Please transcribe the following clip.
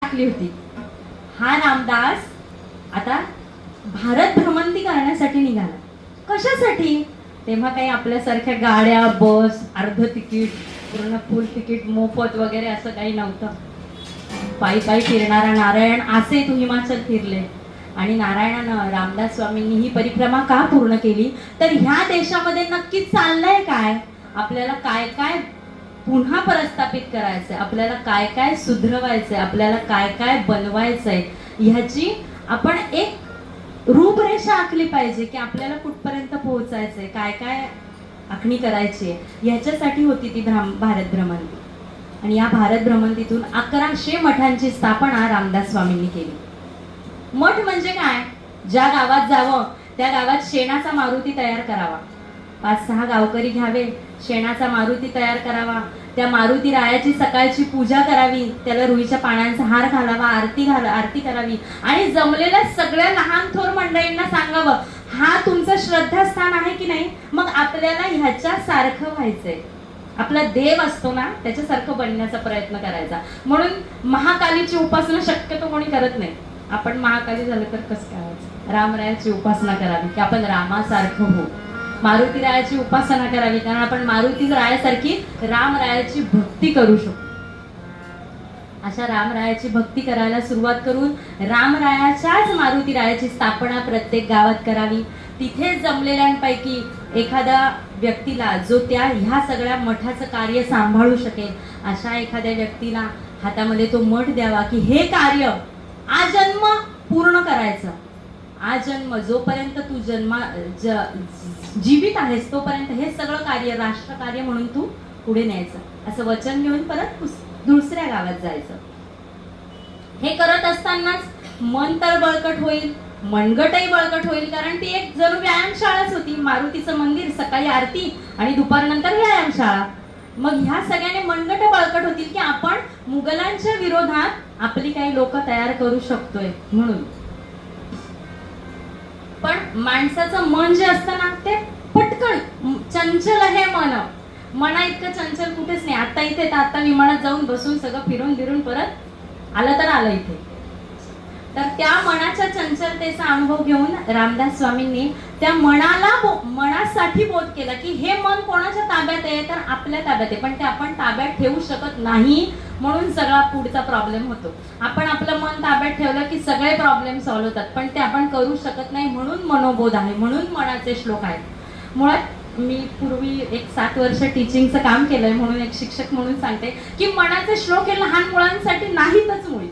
टाकली होती. हा रामदास आता भारत भ्रमंती करण्यासाठी निघाला. कशासाठी? तेव्हा काही आपल्यासारख्या गाड्या, बस, अर्ध तिकीट, पूर्ण फुल तिकीट, मोफत वगैरे असं काही नव्हतं. पायी पायी फिरणारा नारायण असे तू हिमाचल फिरले. आणि नारायणानं, रामदास स्वामींनी ही परिक्रमा का पूर्ण केली? तर ह्या देशामध्ये नक्की चाललंय काय, आपल्याला काय काय पुन्हा प्रस्थापित करायचंय, आपल्याला काय काय सुधरवायचंय, आपल्याला काय काय बनवायचंय, ह्याची आपण एक रूपरेषा आखली पाहिजे की आपल्याला कुठपर्यंत पोहोचायचंय, काय काय आखणी करायची आहे. ह्याच्यासाठी होती ती भारत भ्रमंती. आणि या भारत भ्रमंतीतून 1100 मठांची स्थापना रामदास स्वामींनी केली. मठ म्हणजे काय? ज्या गावात जावं त्या गावात शेणाचा मारुती तयार करावा, 5-6 गावकरी घ्यावे, शेणाचा मारुती तयार करावा, त्या मारुती रायाची सकाळची पूजा करावी, त्याला रुईच्या पानांचा हार घालावा, आरती करावी आणि जमलेल्या सगळ्या लहान थोर मंडळींना सांगावं, हा तुमचं श्रद्धास्थान आहे की नाही, मग आपल्याला ह्याच्या सारखं व्हायचंय. आपला देव असतो ना, त्याच्यासारखं बनण्याचा प्रयत्न करायचा. म्हणून महाकालीची उपासना शक्यतो कोणी करत नाही. आपण महाकाली झालं तर कसं करायचं? रामरायाची उपासना करावी की आपण रामासारखं हो. मारुती रायाची उपासना करावी कारण आपण मारुती रायासारखी रामरायाची भक्ती करू शकतो. अशा रामरायाची भक्ती करायला सुरुवात करून रामरायाच्याच मारुती रायाची स्थापना प्रत्येक गावात करावी. तिथे जमलेल्यांपैकी एखाद्या व्यक्तीला, जो ह्या सगळ्या मठाचं कार्य सांभाळू शकेल, अशा एखाद्या व्यक्तीला हातामध्ये तो मठ द्यावा की हे कार्य आजन्म पूर्ण करायचं. आजन्म जोपर्यंत तू जीवित आहेस तोपर्यंत हे सगळं कार्य राष्ट्रकार्य म्हणून तू पुढे न्यायचं. असं वचन घेऊन परत दुसऱ्या गावात जायचं. हे करत असतानाच मन तर बळकट होईल, मनगटही बळकट होईल, कारण ती एक जणू व्यायामशाळाच होती. मारुतीचं मंदिर, सकाळी आरती आणि दुपारनंतर व्यायामशाळा. मग ह्या सगळ्याने मनगट बळकट होतील की आपण मुघलांच्या विरोधात आपली काही लोक तयार करू शकतोय म्हणून. पण माणसाचं मन जे असतं ना, ते पटकन चंचल आहे. मना इतकं चंचल कुठेच नाही. आता इथे आता विमानात जाऊन बसून सगळं फिरून फिरून परत आलं तर आलं इथे. तर त्या मनाच्या चंचलतेचा अनुभव घेऊन रामदास स्वामींनी त्या मनासाठी बोध केला की हे मन कोणाच्या ताब्यात आहे, तर आपल्या ताब्यात आहे. पण ते आपण ताब्यात ठेवू शकत नाही, म्हणून सगळा पुढचा प्रॉब्लेम होतो. आपण आपलं मन ताब्यात ठेवलं की सगळे प्रॉब्लेम सॉल्व्ह होतात, पण ते आपण करू शकत नाही. म्हणून मनोबोध आहे, म्हणून मनाचे श्लोक आहेत. मुळात मी पूर्वी एक 7 वर्ष टीचिंगचं काम केलंय, म्हणून एक शिक्षक म्हणून सांगते की मनाचे श्लोक हे लहान मुलांसाठी नाहीतच मुळी.